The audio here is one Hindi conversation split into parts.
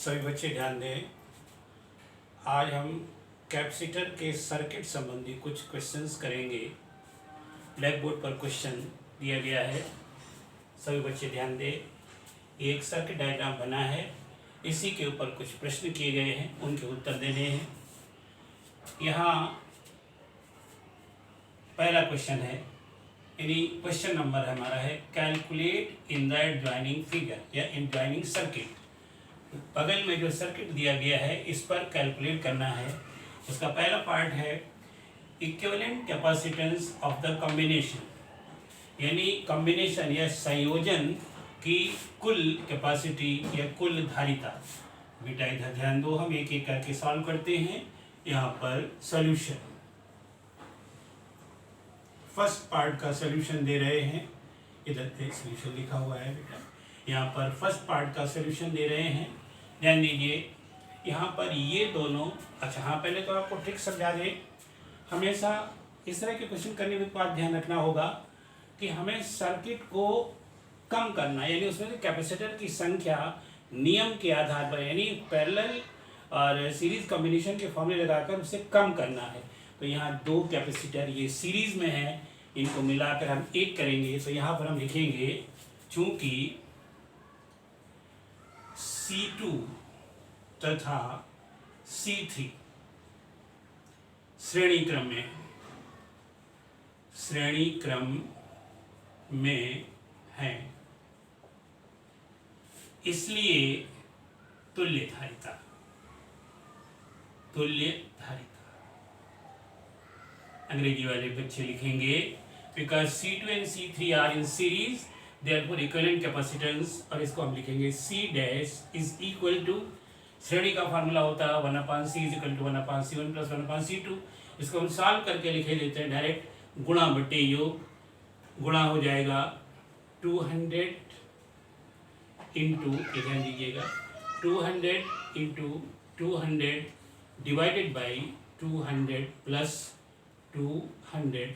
सभी बच्चे ध्यान दें। आज हम कैपेसिटर के सर्किट संबंधी कुछ क्वेश्चंस करेंगे। ब्लैक बोर्ड पर क्वेश्चन दिया गया है, सभी बच्चे ध्यान दें। एक सर्किट डायग्राम बना है, इसी के ऊपर कुछ प्रश्न किए गए हैं, उनके उत्तर देने हैं। यहाँ पहला क्वेश्चन है, यानी क्वेश्चन नंबर हमारा है calculate in the adjoining figure या एडजॉइनिंग सर्किट। बगल में जो सर्किट दिया गया है इस पर कैलकुलेट करना है। उसका पहला पार्ट है equivalent capacitance of the combination, यानी कॉम्बिनेशन या संयोजन की कुल कैपेसिटी या कुल धारिता। बेटा इधर ध्यान दो, हम एक एक करके सॉल्व करते हैं। यहाँ पर सॉल्यूशन, फर्स्ट पार्ट का सॉल्यूशन दे रहे हैं। इधर पे सॉल्यूशन लिखा हुआ है बेटा, यहाँ पर फर्स्ट पार्ट का सॉल्यूशन दे रहे हैं। ध्यान दीजिए यहाँ पर ये दोनों, अच्छा हाँ पहले तो आपको ट्रिक समझा दें। हमेशा इस तरह के क्वेश्चन करने के बाद ध्यान रखना होगा कि हमें सर्किट को कम करना, यानी उसमें से कैपेसिटर की संख्या नियम के आधार पर, यानी पैरेलल और सीरीज कॉम्बिनेशन के फॉर्मूले लगाकर उसे कम करना है। तो यहाँ दो कैपेसिटर ये सीरीज में है, इनको मिलाकर हम एक करेंगे। तो यहाँ पर हम लिखेंगे चूंकि C2 तथा C3 श्रेणी क्रम में है, इसलिए तुल्य धारिता अंग्रेजी वाले बच्चे लिखेंगे because C2 and C3 are in series therefore equivalent capacitance, और इसको हम लिखेंगे C dash is equal to, श्रेणी का फार्मूला होता है 1/C is equal to 1/C1 plus 1/C2। इसको हम सॉल्व करके लिखे देते हैं डायरेक्ट, गुणा बटे योग। गुणा हो जाएगा 200 इंटू, ध्यान दीजिएगा 200 इंटू 200 डिवाइडेड बाई 200 प्लस 200।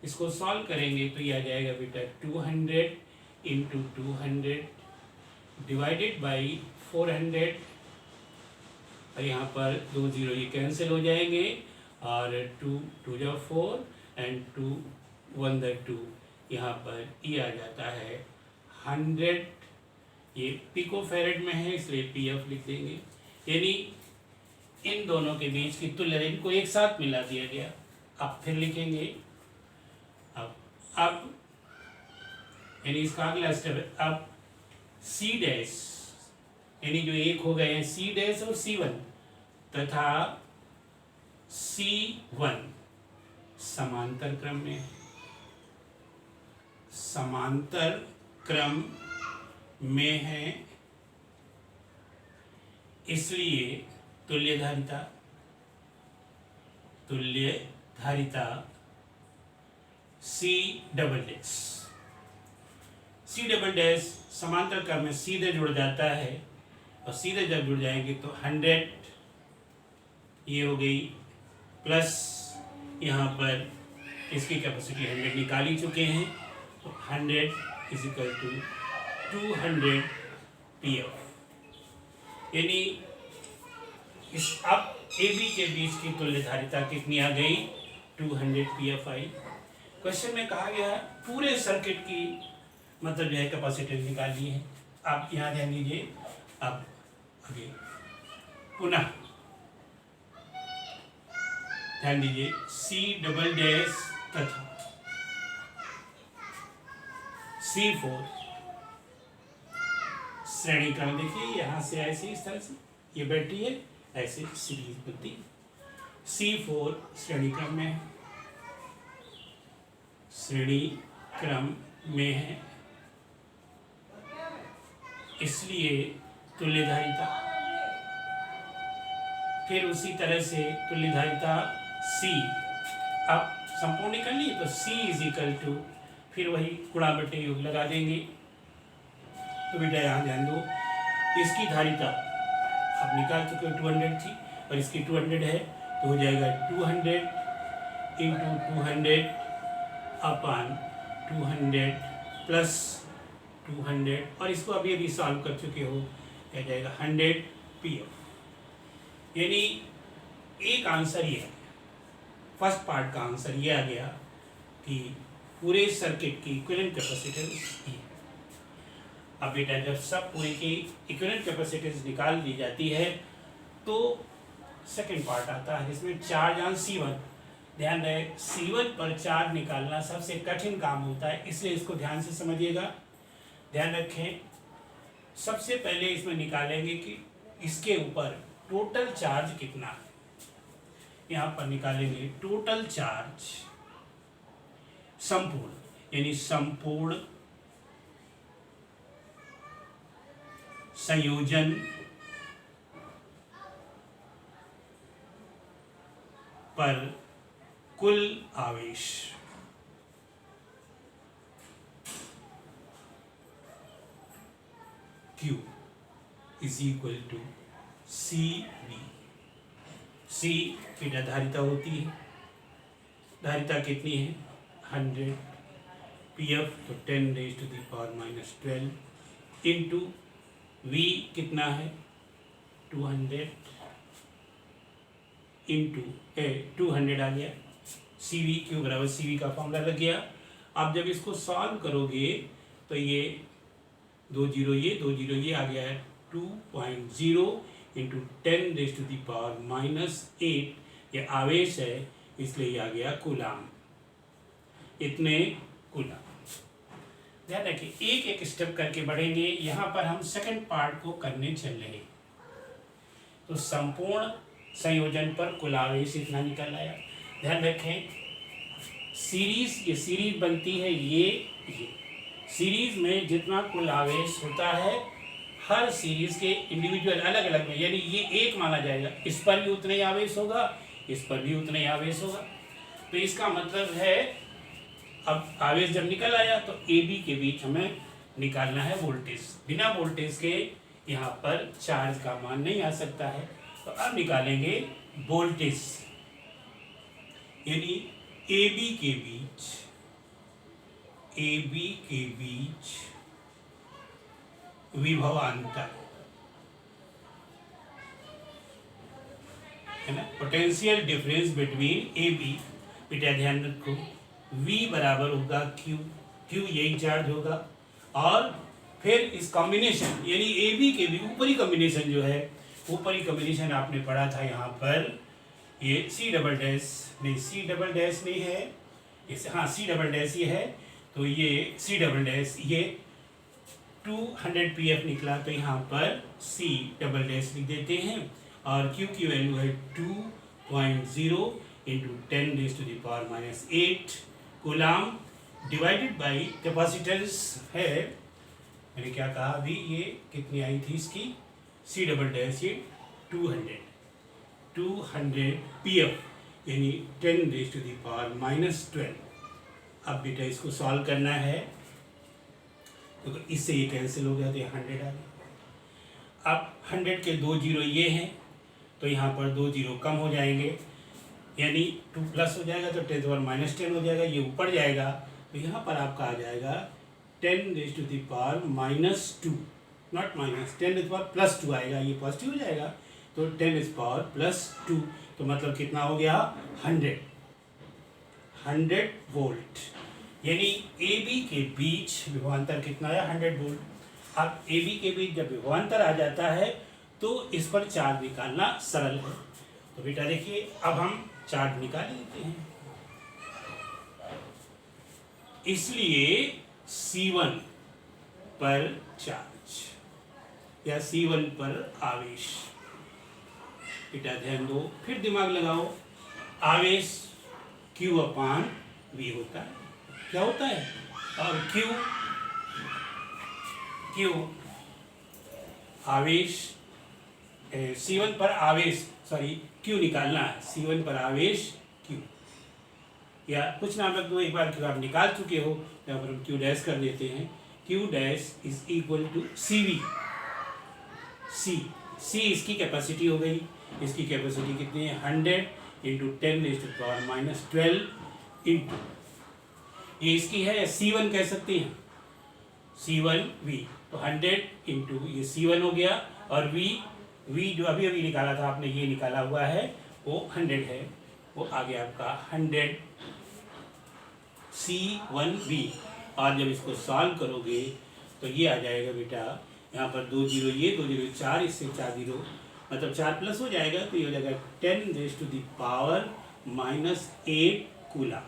इसको सॉल्व करेंगे तो ये आ जाएगा बेटा 200 इंटू 200 डिवाइडेड बाई 400, और यहाँ पर 2 0 ये कैंसिल हो जाएंगे, और 2 2 जा 4 एंड 2 1 द 2, यहाँ पर ये आ जाता है 100। ये पिको फैरेड में है इसलिए PF लिख देंगे, यानी इन दोनों के बीच की तुल्यता, इनको एक साथ मिला दिया गया। अब फिर लिखेंगे, अब यानी इसका अगला स्टेप है, अब C डैश, यानी जो एक हो गए हैं C डैश और C1 तथा C1 समांतर क्रम में है, इसलिए तुल्य धारिता C डबल डैश समांतर क्रम में सीधे जुड़ जाता है, और सीधे जब जुड़ जाएंगे तो 100 ये हो गई, प्लस यहाँ पर इसकी कैपेसिटी 100 निकाल ही चुके हैं, तो 100 इज इक्वल टू 200 PF, यानी इस अब AB के बीच की तुल्य धारिता कितनी आ गई, 200 PF आई। क्वेश्चन में कहा गया है पूरे सर्किट की मतलब जो है कैपेसिटी निकालनी है। आप यहाँ ध्यान दीजिए, अब आगे पुनः ध्यान दीजिए C डबल डैश तथा C4 श्रेणी क्रम, देखिए यहाँ से ऐसे इस तरह से ये बैठी है, ऐसे सीरीज बनती है। C4 श्रेणी क्रम में है, इसलिए तुल्य धारिता, फिर उसी तरह से तुल्य धारिता C, अब संपूर्ण कर लिए तो C इज इक्वल टू, फिर वही गुणा बटे योग लगा देंगे। तो बेटा यहाँ ध्यान दो, इसकी धारिता आप निकाल चुके हो 200 थी, और इसकी 200 है, तो हो जाएगा 200 इंटू 200 अपान 200 प्लस 200, और इसको अभी सॉल्व कर चुके हो, आ जाएगा 100 पी एफ। यानी एक आंसर ये है, फर्स्ट पार्ट का आंसर ये आ गया कि पूरे सर्किट की इक्विवेलेंट कैपेसिटेंस ये। अब बेटा जब सब पूरे की इक्विवेलेंट कैपेसिटेंस निकाल दी जाती है तो सेकंड पार्ट आता है जिसमें चार्ज ऑन C1। ध्यान रहे C1 पर चार्ज निकालना सबसे कठिन काम होता है, इसलिए इसको ध्यान से समझिएगा। ध्यान रखें, सबसे पहले इसमें निकालेंगे कि इसके ऊपर टोटल चार्ज कितना है। यहाँ पर निकालेंगे टोटल चार्ज संपूर्ण, यानी संपूर्ण संयोजन पर कुल आवेश। Q is equal to CV। C बेटा धारिता होती है, धारिता कितनी है 100, PF तो 10⁻⁻12 इंटू V कितना है 200 इंटू 200 आ गया। CV Q बराबर CV का फॉर्मूला लग गया। आप जब इसको सॉल्व करोगे तो ये 2 जीरो ये आ गया है 2.0 इंटू 10⁻⁻8। ये आवेश है इसलिए ये आ गया कूलाम, इतने कूलाम। ध्यान रखिए एक एक स्टेप करके बढ़ेंगे। यहाँ पर हम सेकंड पार्ट को करने चल रहे हैं। तो संपूर्ण संयोजन पर कुल आवेश इतना निकल आया। ध्यान रखें ये सीरीज बनती है ये सीरीज में जितना कुल आवेश होता है हर सीरीज के इंडिविजुअल अलग अलग में, यानी ये एक माना जाएगा, इस पर भी उतना ही आवेश होगा, इस पर भी उतना ही आवेश होगा। तो इसका मतलब है अब आवेश जब निकल आया तो AB के बीच हमें निकालना है वोल्टेज। बिना वोल्टेज के यहाँ पर चार्ज का मान नहीं आ सकता है। तो अब निकालेंगे वोल्टेज, यानी AB के बीच विभवांतर है ना, पोटेंशियल डिफरेंस बिटवीन AB। बेटा ध्यान रखो V बराबर होगा Q यही चार्ज होगा, और फिर इस कॉम्बिनेशन यानी AB के भी ऊपरी कॉम्बिनेशन जो है, ऊपरी कॉम्बिनेशन आपने पढ़ा था यहाँ पर ये C डबल डैश नहीं है, इसे हाँ C डबल डैश ये है, तो ये C डबल डैश ये 200 PF निकला, तो यहाँ पर C डबल डैश लिख देते हैं और Q की वैल्यू है 2.0 into 10⁻⁻8 coulomb divided by capacitance है। मैंने क्या कहा अभी, ये कितनी आई थी इसकी C डबल डैश ये 200 PF यानी 10⁻⁻12। अब बेटा इसको सॉल्व करना है तो इससे ये कैंसिल हो गया तो ये 100 आ गया। अब 100 के 2 जीरो ये हैं तो यहाँ पर 2 जीरो कम हो जाएंगे, यानी 2 प्लस हो जाएगा तो 10⁻10 हो जाएगा, ये ऊपर जाएगा तो यहाँ पर आपका आ जाएगा 10⁻⁻2 नॉट माइनस 10⁻+2 आएगा, ये पॉजिटिव हो जाएगा तो 10⁻+2 तो मतलब कितना हो गया 100 वोल्ट। यानी AB के बीच विभवांतर कितना है 100 वोल्ट। अब AB के बीच जब विभवांतर आ जाता है तो इस पर चार्ज निकालना सरल है। तो बेटा देखिए अब हम चार्ज निकाल लेते हैं, इसलिए C1 पर चार्ज या C1 पर आवेश। बेटा ध्यान दो, फिर दिमाग लगाओ, आवेश Q/V होता है, क्या होता है, और Q आवेश C1 पर आवेश Q निकालना है, C1 पर आवेश Q या कुछ नाम रख दो, एक बार Q आप निकाल चुके हो यहाँ पर हम Q डैश कर देते हैं। Q dash is equal to CV। C इसकी कैपेसिटी हो गई, इसकी कैपेसिटी कितनी है 100 इंटू 10⁻⁻12 इंटू ये इसकी है C1 कह सकते हैं, C1V तो 100 इंटू ये C1 हो गया और V V जो अभी अभी निकाला था आपने, ये निकाला हुआ है, वो 100 है, वो आ गया आपका 100 C1V। और जब इसको सॉल्व करोगे तो ये आ जाएगा बेटा, यहाँ पर 2 जीरो, ये 2 जीरो 4, इससे 4 जीरो, मतलब 4 प्लस हो जाएगा तो ये हो जाएगा 10⁻⁻8 कूलम।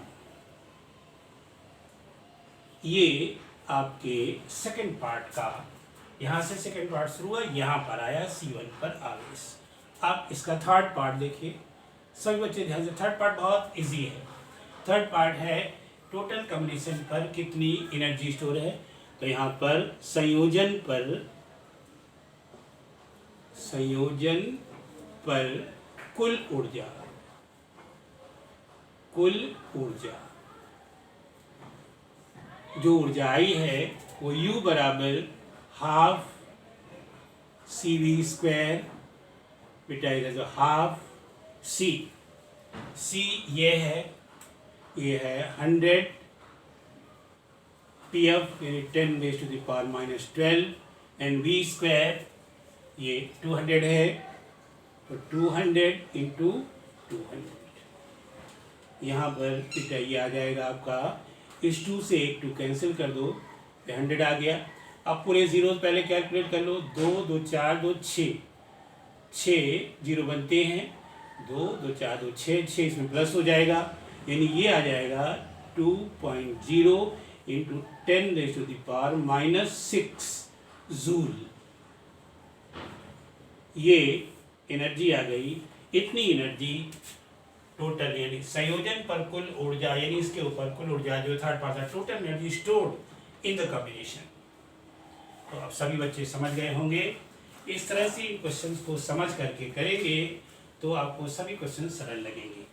ये आपके सेकंड पार्ट का, यहाँ से सेकंड पार्ट शुरू हुआ, यहाँ पर आया C1 पर आवेश। अब इसका थर्ड पार्ट देखिए सभी बच्चे ध्यान से। थर्ड पार्ट बहुत इजी है। थर्ड पार्ट है टोटल कॉम्बिनेशन पर कितनी एनर्जी स्टोर है। तो यहाँ पर संयोजन पर कुल ऊर्जा, जो ऊर्जा आई है वो U बराबर हाफ CV², बेटा इधर जो हाफ C ये है 100 PF यानी 10⁻⁻12 एंड V² ये 200 है, तो 200 इंटू 200, यहाँ पर बेटा ये आ जाएगा आपका, इस 2 से एक 2 कैंसिल कर दो, 100 आ गया। अब पूरे जीरो पहले कैलकुलेट कर लो, 2 2 4 2 6 जीरो बनते हैं, 2 2 4 2 6 इसमें प्लस हो जाएगा, यानी ये आ जाएगा 2.0 इंटू 10⁻⁻6 जूल। ये एनर्जी आ गई। इतनी एनर्जी टोटल यानी संयोजन पर कुल ऊर्जा, यानी इसके ऊपर कुल ऊर्जा जो थर्ड पार्ट है, total energy stored in the combination. तो अब सभी बच्चे समझ गए होंगे। इस तरह से इन क्वेश्चंस को समझ करके करेंगे तो आपको सभी क्वेश्चन सरल लगेंगे।